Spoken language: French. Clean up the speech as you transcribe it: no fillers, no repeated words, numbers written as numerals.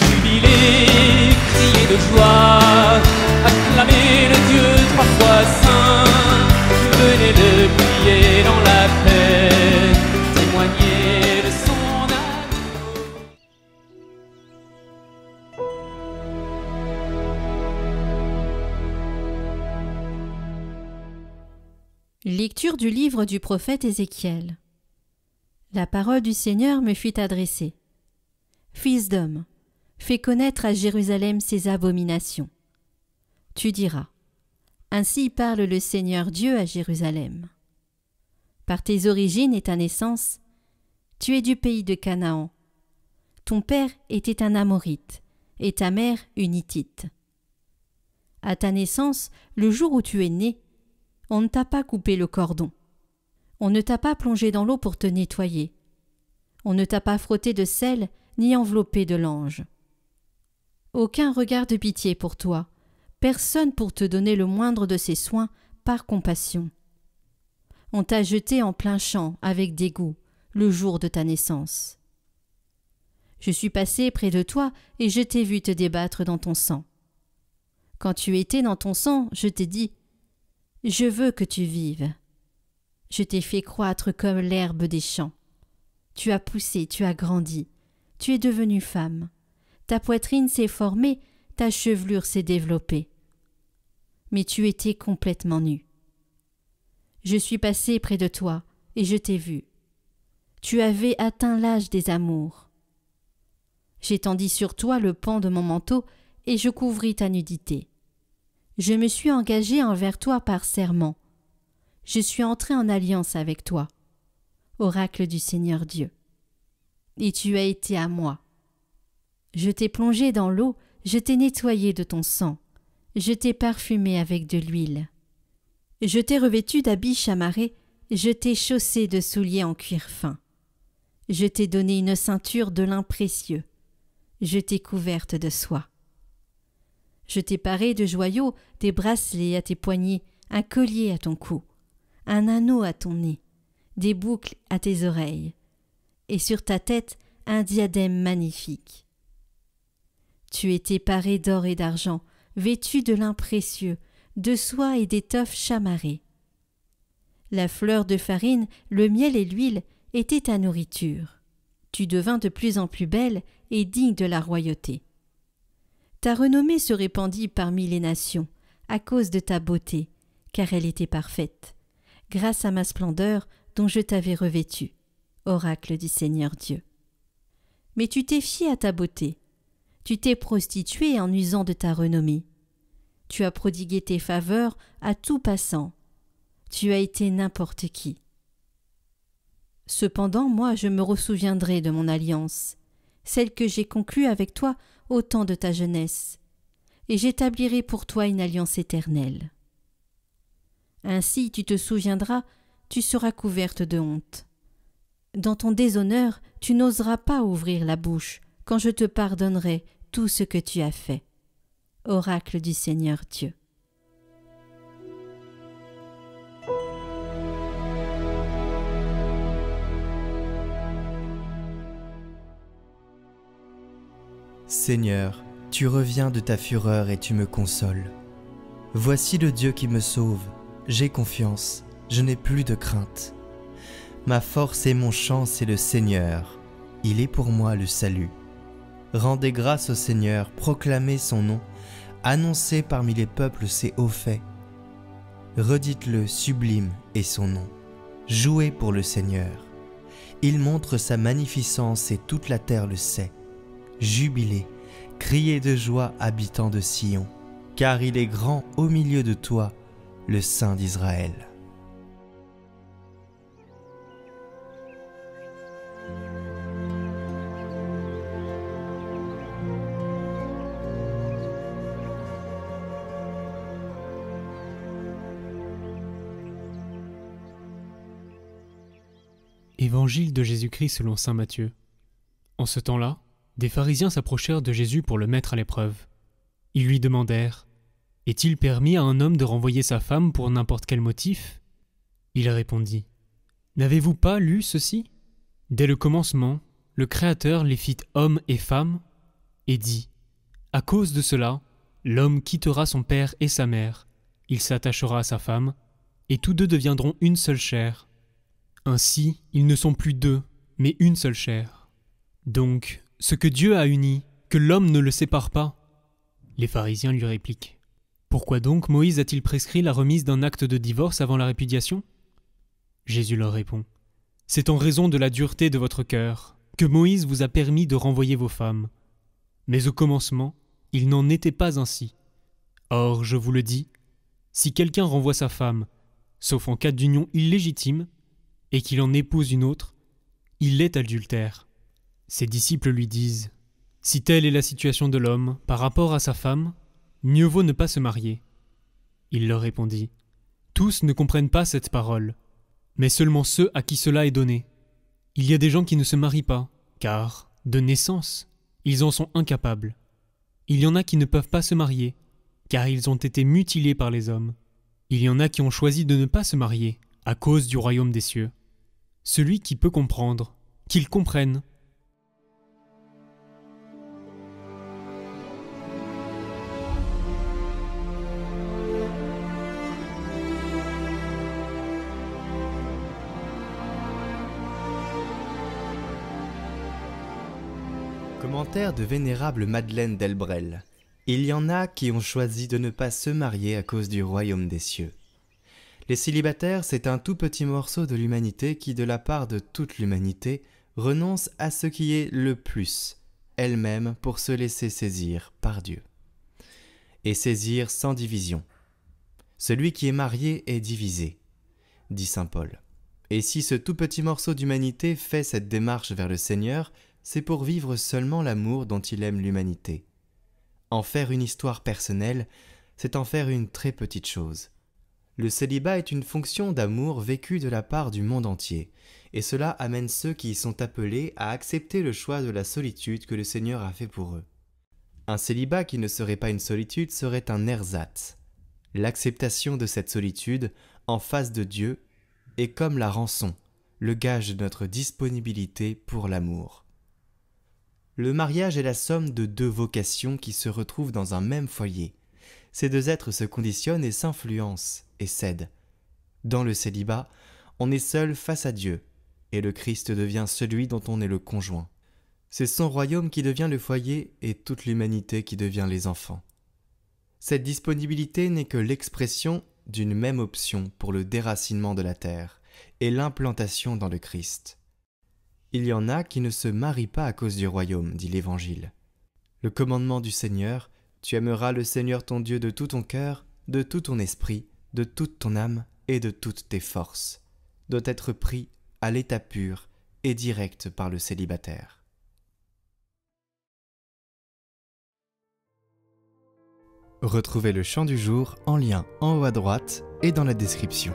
Jubilez, criez de joie, acclamez le Dieu trois fois saint, venez le prier dans la paix, témoignez de son amour. Lecture du livre du prophète Ézéchiel. La parole du Seigneur me fut adressée. Fils d'homme, fais connaître à Jérusalem ses abominations. Tu diras, ainsi parle le Seigneur Dieu à Jérusalem. Par tes origines et ta naissance, tu es du pays de Canaan. Ton père était un Amorite et ta mère une Hittite. À ta naissance, le jour où tu es né, on ne t'a pas coupé le cordon. On ne t'a pas plongé dans l'eau pour te nettoyer. On ne t'a pas frotté de sel ni enveloppé de lange. Aucun regard de pitié pour toi, personne pour te donner le moindre de ses soins par compassion. On t'a jeté en plein champ avec dégoût le jour de ta naissance. Je suis passé près de toi et je t'ai vu te débattre dans ton sang. Quand tu étais dans ton sang, je t'ai dit « Je veux que tu vives ». Je t'ai fait croître comme l'herbe des champs. Tu as poussé, tu as grandi, tu es devenue femme. Ta poitrine s'est formée, ta chevelure s'est développée. Mais tu étais complètement nue. Je suis passé près de toi et je t'ai vu. Tu avais atteint l'âge des amours. J'étendis sur toi le pan de mon manteau et je couvris ta nudité. Je me suis engagé envers toi par serment. Je suis entré en alliance avec toi, oracle du Seigneur Dieu. Et tu as été à moi. Je t'ai plongé dans l'eau, je t'ai nettoyé de ton sang, je t'ai parfumé avec de l'huile. Je t'ai revêtu d'habits chamarrés, je t'ai chaussé de souliers en cuir fin. Je t'ai donné une ceinture de lin précieux, je t'ai couverte de soie. Je t'ai paré de joyaux, des bracelets à tes poignets, un collier à ton cou, un anneau à ton nez, des boucles à tes oreilles, et sur ta tête un diadème magnifique. Tu étais paré d'or et d'argent, vêtu de lin précieux, de soie et d'étoffes chamarrées. La fleur de farine, le miel et l'huile étaient ta nourriture. Tu devins de plus en plus belle et digne de la royauté. Ta renommée se répandit parmi les nations, à cause de ta beauté, car elle était parfaite, grâce à ma splendeur dont je t'avais revêtue, oracle du Seigneur Dieu. Mais tu t'es fié à ta beauté. Tu t'es prostituée en usant de ta renommée. Tu as prodigué tes faveurs à tout passant. Tu as été n'importe qui. Cependant, moi, je me ressouviendrai de mon alliance, celle que j'ai conclue avec toi au temps de ta jeunesse, et j'établirai pour toi une alliance éternelle. Ainsi tu te souviendras, tu seras couverte de honte. Dans ton déshonneur, tu n'oseras pas ouvrir la bouche quand je te pardonnerai tout ce que tu as fait. Oracle du Seigneur Dieu. Seigneur, tu reviens de ta fureur et tu me consoles. Voici le Dieu qui me sauve. J'ai confiance, je n'ai plus de crainte. Ma force et mon chant, c'est le Seigneur. Il est pour moi le salut. Rendez grâce au Seigneur, proclamez son nom, annoncez parmi les peuples ses hauts faits. Redites-le, sublime est son nom. Jouez pour le Seigneur. Il montre sa magnificence et toute la terre le sait. Jubilez, criez de joie, habitants de Sion, car il est grand au milieu de toi, le Saint d'Israël. Évangile de Jésus-Christ selon saint Matthieu. En ce temps-là, des pharisiens s'approchèrent de Jésus pour le mettre à l'épreuve. Ils lui demandèrent « Est-il permis à un homme de renvoyer sa femme pour n'importe quel motif ?» Il répondit « N'avez-vous pas lu ceci ? Dès le commencement, le Créateur les fit hommes et femmes, et dit : à cause de cela, l'homme quittera son père et sa mère, il s'attachera à sa femme, et tous deux deviendront une seule chair. Ainsi, ils ne sont plus deux, mais une seule chair. Donc, ce que Dieu a uni, que l'homme ne le sépare pas. Les pharisiens lui répliquent : pourquoi donc Moïse a-t-il prescrit la remise d'un acte de divorce avant la répudiation ? Jésus leur répond : c'est en raison de la dureté de votre cœur que Moïse vous a permis de renvoyer vos femmes. Mais au commencement, il n'en était pas ainsi. Or, je vous le dis, si quelqu'un renvoie sa femme, sauf en cas d'union illégitime, et qu'il en épouse une autre, il est adultère. Ses disciples lui disent : si telle est la situation de l'homme par rapport à sa femme, mieux vaut ne pas se marier. Il leur répondit : tous ne comprennent pas cette parole, mais seulement ceux à qui cela est donné. Il y a des gens qui ne se marient pas, car, de naissance, ils en sont incapables. Il y en a qui ne peuvent pas se marier, car ils ont été mutilés par les hommes. Il y en a qui ont choisi de ne pas se marier, à cause du royaume des cieux. Celui qui peut comprendre, qu'il comprenne. Commentaire de vénérable Madeleine d'Elbrel. Il y en a qui ont choisi de ne pas se marier à cause du royaume des cieux. Les célibataires, c'est un tout petit morceau de l'humanité qui, de la part de toute l'humanité, renonce à ce qui est le plus, elle-même, pour se laisser saisir par Dieu. Et saisir sans division. Celui qui est marié est divisé, dit saint Paul. Et si ce tout petit morceau d'humanité fait cette démarche vers le Seigneur, c'est pour vivre seulement l'amour dont il aime l'humanité. En faire une histoire personnelle, c'est en faire une très petite chose. Le célibat est une fonction d'amour vécue de la part du monde entier, et cela amène ceux qui y sont appelés à accepter le choix de la solitude que le Seigneur a fait pour eux. Un célibat qui ne serait pas une solitude serait un ersatz. L'acceptation de cette solitude, en face de Dieu, est comme la rançon, le gage de notre disponibilité pour l'amour. Le mariage est la somme de deux vocations qui se retrouvent dans un même foyer. Ces deux êtres se conditionnent et s'influencent et cèdent. Dans le célibat, on est seul face à Dieu, et le Christ devient celui dont on est le conjoint. C'est son royaume qui devient le foyer et toute l'humanité qui devient les enfants. Cette disponibilité n'est que l'expression d'une même option pour le déracinement de la terre et l'implantation dans le Christ. Il y en a qui ne se marient pas à cause du royaume, dit l'Évangile. Le commandement du Seigneur, tu aimeras le Seigneur ton Dieu de tout ton cœur, de tout ton esprit, de toute ton âme et de toutes tes forces, doit être pris à l'état pur et direct par le célibataire. Retrouvez le chant du jour en lien en haut à droite et dans la description.